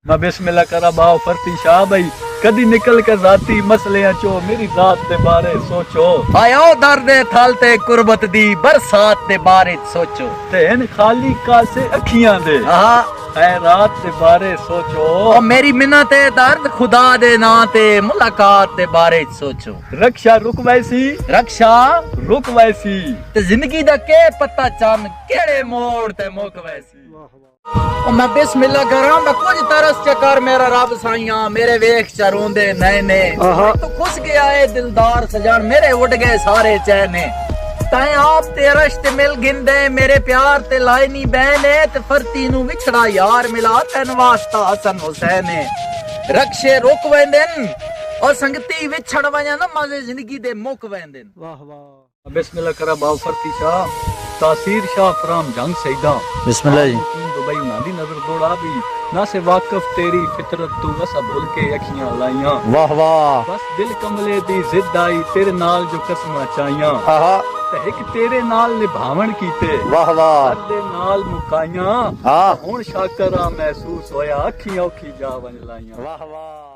मैं बिस्मिल्लाह करा बाओ फरती शाह भाई कदी निकल के जाती मसलियां चो मेरी जात दे बारे सोचो आयो दर्द थल ते कुर्बत दी बरसात दे बारे सोचो तेन खाली कासे अखियां दे खैरात दे बारे सोचो ओ मेरी मिन्नत है दर्द खुदा दे ना ते मुलाकात दे बारे सोचो रक्षा रुक वैसी रक्षा रुक वैसी ते जिंदगी दा के पता चन केड़े मोड़ ते मुक वैसी ओ मैं बिस्मिल्लाह करा मैं कुछ तरस चकर मेरा रब साइयां मेरे वेख चरोंदे नैने तो खुश गया है दिलदार सजान मेरे उड़ गए सारे चैने ताए आप ते रश्ते मिल गिंदे मेरे प्यार ते लाइनी बहने ते फरती नु विछड़ा यार मिला तन वास्ता हसन हुसैन रक्षे रुक वेंदन और संगती विछड़ वजन मजे जिंदगी दे मुक वेंदन वाह वाह बिस्मिल्लाह करा बाओ फरती शाह तासीर शाह फराम जंग सईदा बिस्मिल्लाह जी दुबई ना दी नजर दौड़ा भी ना से वाकिफ तेरी फितरत तू वसा भूल के अखियां लाइयां वाह वाह बस दिल कमले दी जिद आई तेरे नाल जो कसमां चाहियां ते एक तेरे नाल निभावण कीते वाह वाह दे नाल मुकाइयां हां हुन शाकरा महसूस होया अखियां औखी जा वन लाइयां वाह वाह।